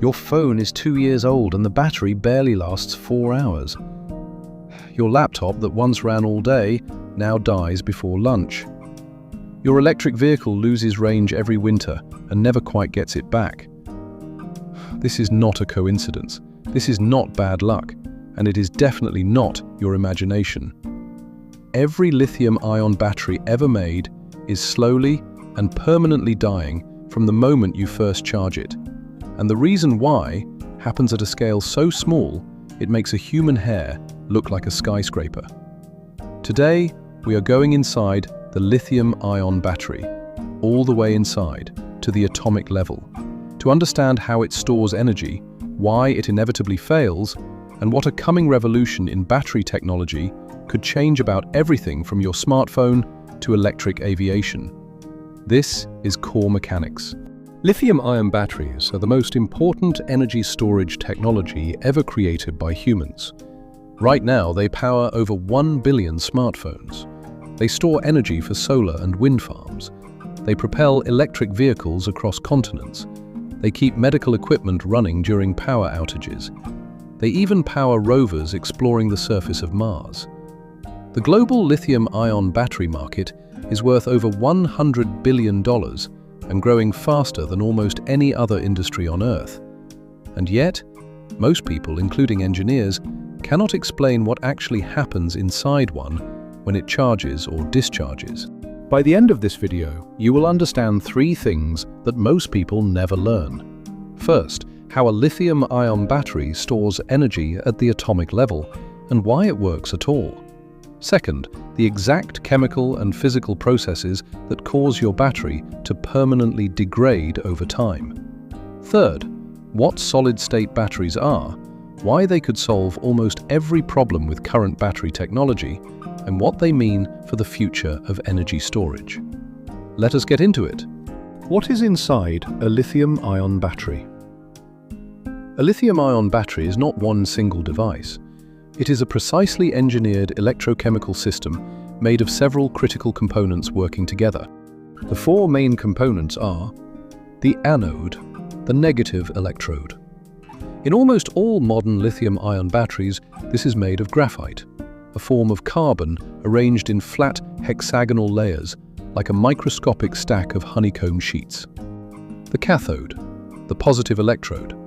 Your phone is 2 years old and the battery barely lasts 4 hours. Your laptop that once ran all day now dies before lunch. Your electric vehicle loses range every winter and never quite gets it back. This is not a coincidence. This is not bad luck, and it is definitely not your imagination. Every lithium-ion battery ever made is slowly and permanently dying from the moment you first charge it. And the reason why happens at a scale so small it makes a human hair look like a skyscraper. Today, we are going inside the lithium-ion battery, all the way inside, to the atomic level, to understand how it stores energy, why it inevitably fails, and what a coming revolution in battery technology could change about everything from your smartphone to electric aviation. This is core mechanics. Lithium-ion batteries are the most important energy storage technology ever created by humans. Right now, they power over 1 billion smartphones. They store energy for solar and wind farms. They propel electric vehicles across continents. They keep medical equipment running during power outages. They even power rovers exploring the surface of Mars. The global lithium-ion battery market is worth over $100 billion and growing faster than almost any other industry on Earth. And yet, most people, including engineers, cannot explain what actually happens inside one when it charges or discharges. By the end of this video, you will understand 3 things that most people never learn. First, how a lithium-ion battery stores energy at the atomic level and why it works at all. Second, the exact chemical and physical processes that cause your battery to permanently degrade over time. Third, what solid-state batteries are, why they could solve almost every problem with current battery technology, and what they mean for the future of energy storage. Let us get into it. What is inside a lithium-ion battery? A lithium-ion battery is not one single device. It is a precisely engineered electrochemical system made of several critical components working together. The 4 main components are the anode, the negative electrode. In almost all modern lithium-ion batteries, this is made of graphite, a form of carbon arranged in flat hexagonal layers, like a microscopic stack of honeycomb sheets. The cathode, the positive electrode.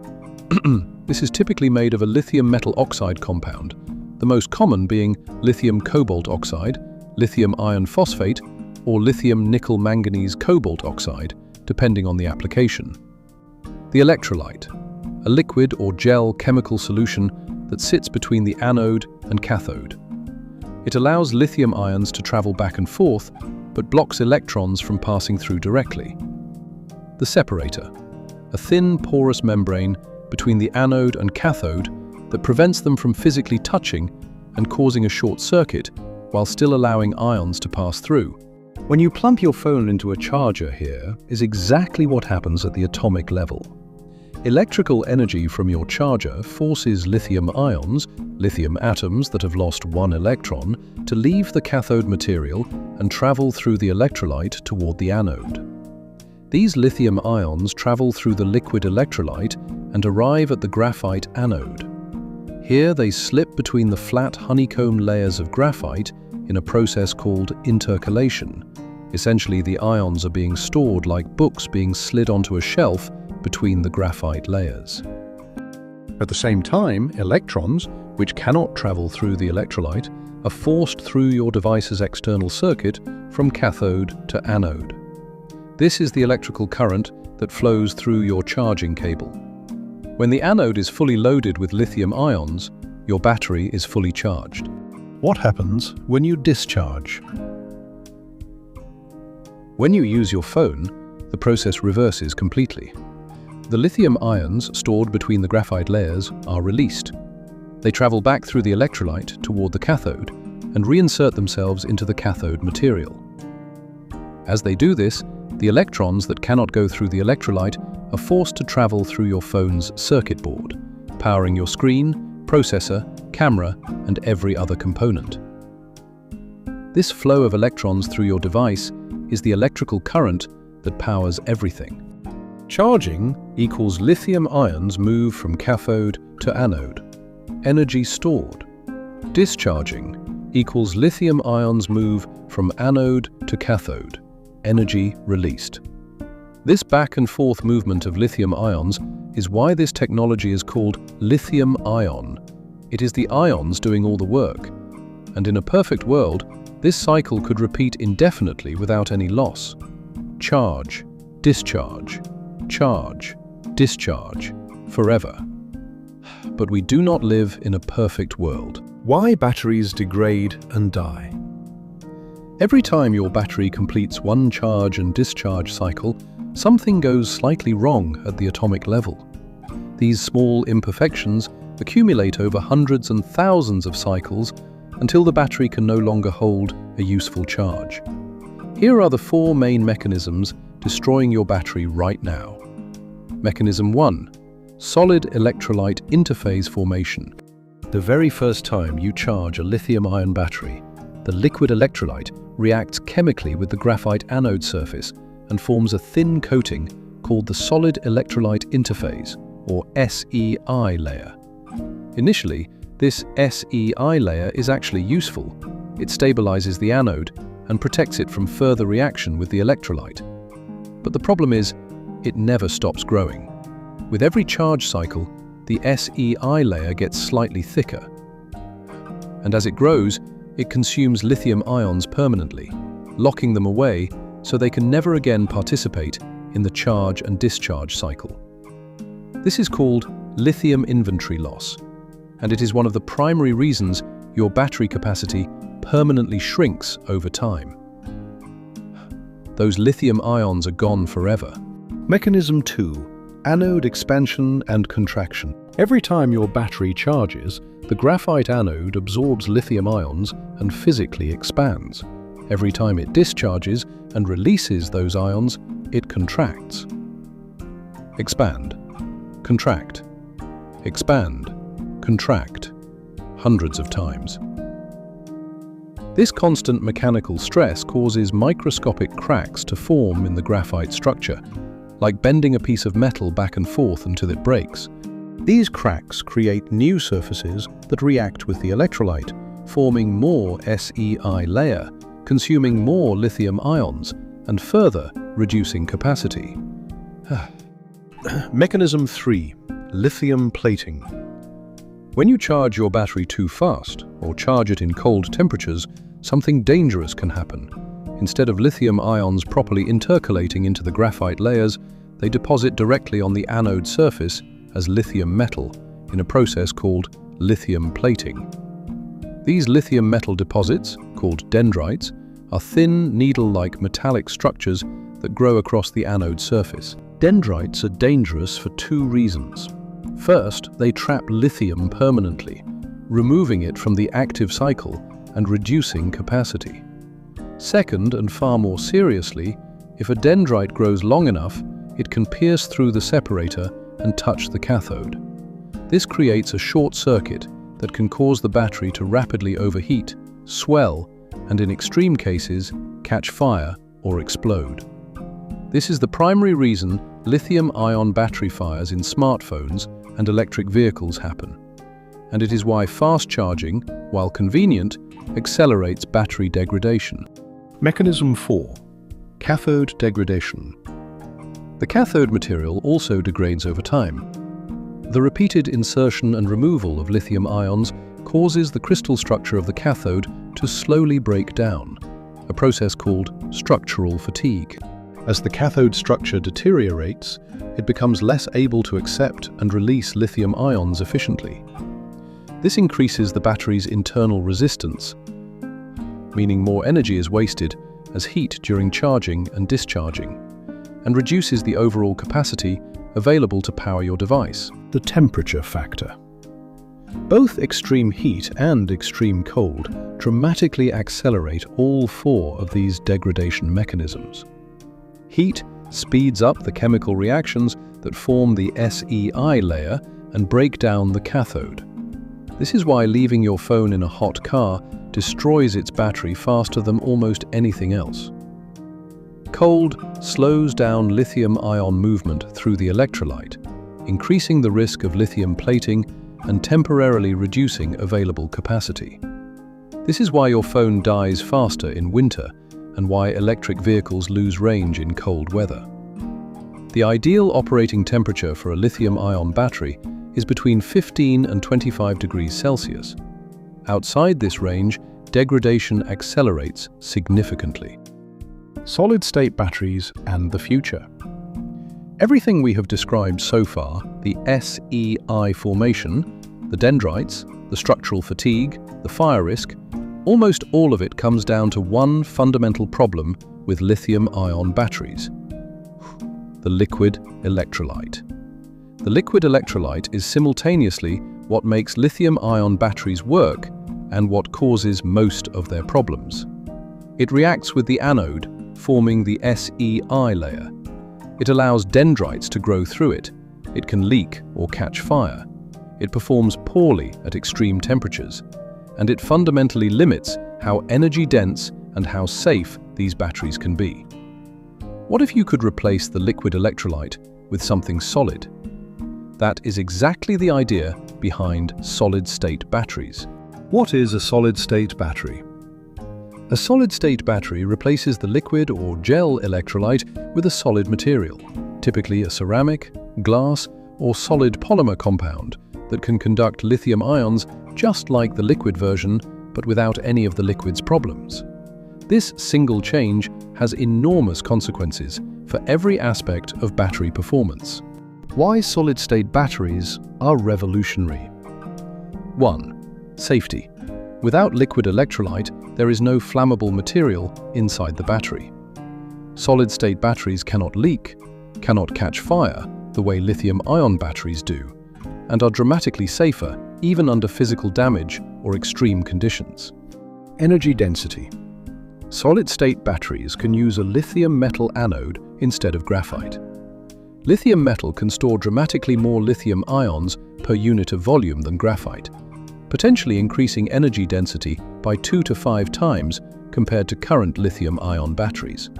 This is typically made of a lithium metal oxide compound, the most common being lithium cobalt oxide, lithium iron phosphate, or lithium nickel manganese cobalt oxide, depending on the application. The electrolyte, a liquid or gel chemical solution that sits between the anode and cathode. It allows lithium ions to travel back and forth, but blocks electrons from passing through directly. The separator, a thin porous membrane between the anode and cathode that prevents them from physically touching and causing a short circuit while still allowing ions to pass through. When you plump your phone into a charger here is exactly what happens at the atomic level. Electrical energy from your charger forces lithium ions, lithium atoms that have lost 1 electron, to leave the cathode material and travel through the electrolyte toward the anode. These lithium ions travel through the liquid electrolyte and arrive at the graphite anode. Here they slip between the flat honeycomb layers of graphite in a process called intercalation. Essentially, the ions are being stored like books being slid onto a shelf between the graphite layers. At the same time, electrons, which cannot travel through the electrolyte, are forced through your device's external circuit from cathode to anode. This is the electrical current that flows through your charging cable. When the anode is fully loaded with lithium ions, your battery is fully charged. What happens when you discharge? When you use your phone, the process reverses completely. The lithium ions stored between the graphite layers are released. They travel back through the electrolyte toward the cathode and reinsert themselves into the cathode material. As they do this, the electrons that cannot go through the electrolyte are forced to travel through your phone's circuit board, powering your screen, processor, camera, and every other component. This flow of electrons through your device is the electrical current that powers everything. Charging equals lithium ions move from cathode to anode. Energy stored. Discharging equals lithium ions move from anode to cathode. Energy released. This back and forth movement of lithium ions is why this technology is called lithium-ion. It is the ions doing all the work. And in a perfect world, this cycle could repeat indefinitely without any loss. Charge, discharge, charge, discharge, forever. But we do not live in a perfect world. Why batteries degrade and die? Every time your battery completes one charge and discharge cycle, something goes slightly wrong at the atomic level. These small imperfections accumulate over hundreds and thousands of cycles until the battery can no longer hold a useful charge. Here are the 4 main mechanisms destroying your battery right now. Mechanism 1. Solid electrolyte interphase formation. The very first time you charge a lithium-ion battery, the liquid electrolyte reacts chemically with the graphite anode surface and forms a thin coating called the solid electrolyte interphase, or SEI layer. Initially, this SEI layer is actually useful. It stabilizes the anode and protects it from further reaction with the electrolyte. But the problem is, it never stops growing. With every charge cycle, the SEI layer gets slightly thicker. And as it grows, it consumes lithium ions permanently, locking them away so they can never again participate in the charge and discharge cycle. This is called lithium inventory loss, and it is one of the primary reasons your battery capacity permanently shrinks over time. Those lithium ions are gone forever. Mechanism 2. Anode expansion and contraction. Every time your battery charges, the graphite anode absorbs lithium ions and physically expands. Every time it discharges and releases those ions, it contracts. Expand, contract, expand, contract, hundreds of times. This constant mechanical stress causes microscopic cracks to form in the graphite structure, like bending a piece of metal back and forth until it breaks. These cracks create new surfaces that react with the electrolyte, forming more SEI layer, consuming more lithium ions, and further reducing capacity. Mechanism 3. Lithium plating. When you charge your battery too fast, or charge it in cold temperatures, something dangerous can happen. Instead of lithium ions properly intercalating into the graphite layers, they deposit directly on the anode surface as lithium metal in a process called lithium plating. These lithium metal deposits, called dendrites, are thin, needle-like metallic structures that grow across the anode surface. Dendrites are dangerous for 2 reasons. First, they trap lithium permanently, removing it from the active cycle and reducing capacity. Second, and far more seriously, if a dendrite grows long enough, it can pierce through the separator and touch the cathode. This creates a short circuit that can cause the battery to rapidly overheat, swell, and in extreme cases, catch fire or explode. This is the primary reason lithium-ion battery fires in smartphones and electric vehicles happen. And it is why fast charging, while convenient, accelerates battery degradation. Mechanism 4. Cathode degradation. The cathode material also degrades over time. The repeated insertion and removal of lithium ions causes the crystal structure of the cathode to slowly break down, a process called structural fatigue. As the cathode structure deteriorates, it becomes less able to accept and release lithium ions efficiently. This increases the battery's internal resistance, meaning more energy is wasted as heat during charging and discharging, and reduces the overall capacity available to power your device. The temperature factor. Both extreme heat and extreme cold dramatically accelerate all 4 of these degradation mechanisms. Heat speeds up the chemical reactions that form the SEI layer and break down the cathode. This is why leaving your phone in a hot car destroys its battery faster than almost anything else. Cold slows down lithium-ion movement through the electrolyte, increasing the risk of lithium plating and temporarily reducing available capacity. This is why your phone dies faster in winter and why electric vehicles lose range in cold weather. The ideal operating temperature for a lithium-ion battery is between 15 and 25 degrees Celsius. Outside this range, degradation accelerates significantly. Solid-state batteries and the future. Everything we have described so far, the SEI formation, the dendrites, the structural fatigue, the fire risk, almost all of it comes down to one fundamental problem with lithium-ion batteries: the liquid electrolyte. The liquid electrolyte is simultaneously what makes lithium-ion batteries work and what causes most of their problems. It reacts with the anode, forming the SEI layer. It allows dendrites to grow through it. It can leak or catch fire. It performs poorly at extreme temperatures. And it fundamentally limits how energy-dense and how safe these batteries can be. What if you could replace the liquid electrolyte with something solid? That is exactly the idea behind solid-state batteries. What is a solid-state battery? A solid-state battery replaces the liquid or gel electrolyte with a solid material, typically a ceramic, glass, or solid polymer compound that can conduct lithium ions just like the liquid version, but without any of the liquid's problems. This single change has enormous consequences for every aspect of battery performance. Why solid-state batteries are revolutionary. 1. Safety. Without liquid electrolyte, there is no flammable material inside the battery. Solid-state batteries cannot leak, cannot catch fire the way lithium-ion batteries do, and are dramatically safer even under physical damage or extreme conditions. Energy density. Solid-state batteries can use a lithium metal anode instead of graphite. Lithium metal can store dramatically more lithium ions per unit of volume than graphite, potentially increasing energy density by 2 to 5 times compared to current lithium-ion batteries.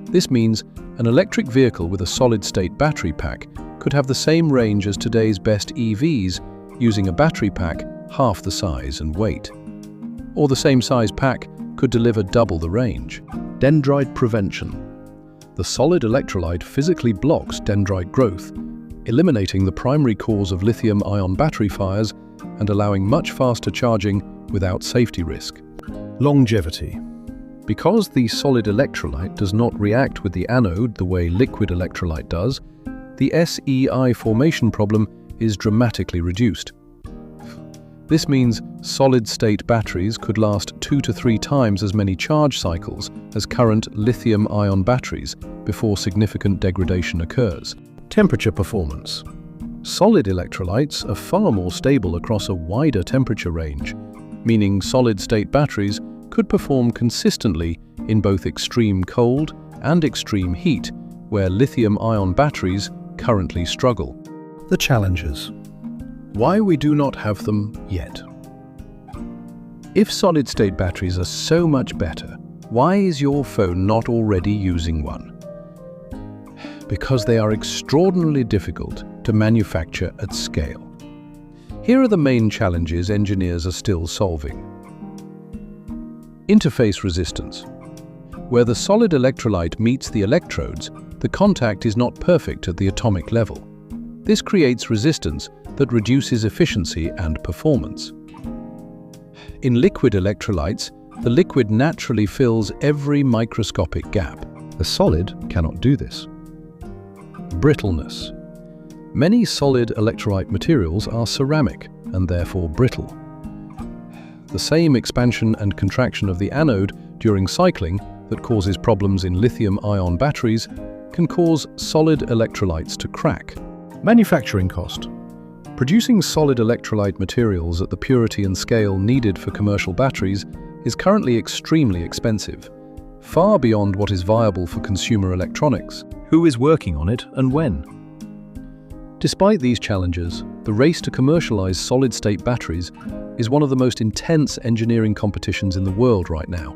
This means an electric vehicle with a solid-state battery pack could have the same range as today's best EVs using a battery pack half the size and weight. Or the same size pack could deliver double the range. Dendrite prevention. The solid electrolyte physically blocks dendrite growth, eliminating the primary cause of lithium-ion battery fires and allowing much faster charging without safety risk. Longevity. Because the solid electrolyte does not react with the anode the way liquid electrolyte does, the SEI formation problem is dramatically reduced. This means solid-state batteries could last 2 to 3 times as many charge cycles as current lithium-ion batteries before significant degradation occurs. Temperature performance. Solid electrolytes are far more stable across a wider temperature range, meaning solid-state batteries could perform consistently in both extreme cold and extreme heat, where lithium-ion batteries currently struggle. The challenges. Why we do not have them yet. If solid-state batteries are so much better, why is your phone not already using one? Because they are extraordinarily difficult to manufacture at scale. Here are the main challenges engineers are still solving. Interface resistance. Where the solid electrolyte meets the electrodes, the contact is not perfect at the atomic level. This creates resistance that reduces efficiency and performance. In liquid electrolytes, the liquid naturally fills every microscopic gap. A solid cannot do this. Brittleness. Many solid electrolyte materials are ceramic and therefore brittle. The same expansion and contraction of the anode during cycling that causes problems in lithium-ion batteries can cause solid electrolytes to crack. Manufacturing cost. Producing solid electrolyte materials at the purity and scale needed for commercial batteries is currently extremely expensive, far beyond what is viable for consumer electronics. Who is working on it and when? Despite these challenges, the race to commercialize solid-state batteries is one of the most intense engineering competitions in the world right now.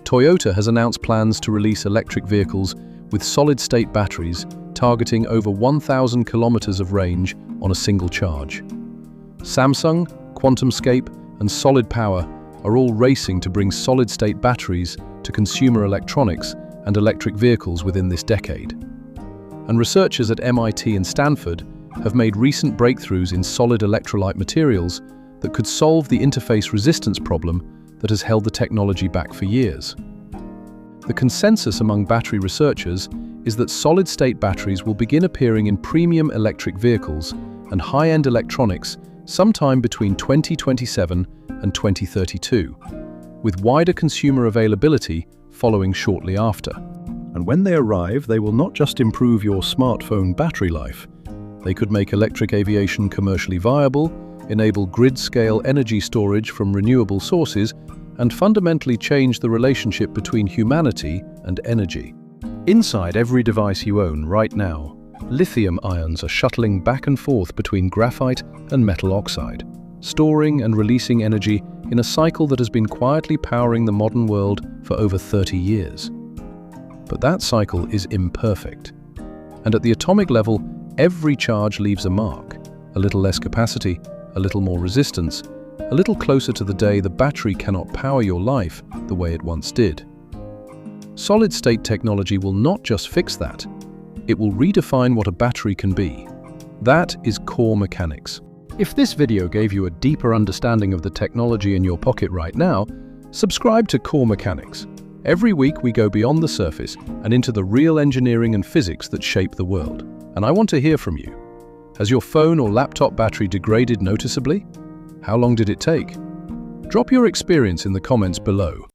Toyota has announced plans to release electric vehicles with solid-state batteries targeting over 1,000 kilometers of range on a single charge. Samsung, QuantumScape, and Solid Power are all racing to bring solid-state batteries to consumer electronics and electric vehicles within this decade. And researchers at MIT and Stanford have made recent breakthroughs in solid electrolyte materials that could solve the interface resistance problem that has held the technology back for years. The consensus among battery researchers is that solid-state batteries will begin appearing in premium electric vehicles and high-end electronics sometime between 2027 and 2032, with wider consumer availability following shortly after. And when they arrive, they will not just improve your smartphone battery life. They could make electric aviation commercially viable, enable grid-scale energy storage from renewable sources, and fundamentally change the relationship between humanity and energy. Inside every device you own right now, lithium ions are shuttling back and forth between graphite and metal oxide, storing and releasing energy in a cycle that has been quietly powering the modern world for over 30 years. But that cycle is imperfect. And at the atomic level, every charge leaves a mark. A little less capacity, a little more resistance, a little closer to the day the battery cannot power your life the way it once did. Solid-state technology will not just fix that, it will redefine what a battery can be. That is core mechanics. If this video gave you a deeper understanding of the technology in your pocket right now, subscribe to Core Mechanics. Every week we go beyond the surface and into the real engineering and physics that shape the world. And I want to hear from you. Has your phone or laptop battery degraded noticeably? How long did it take? Drop your experience in the comments below.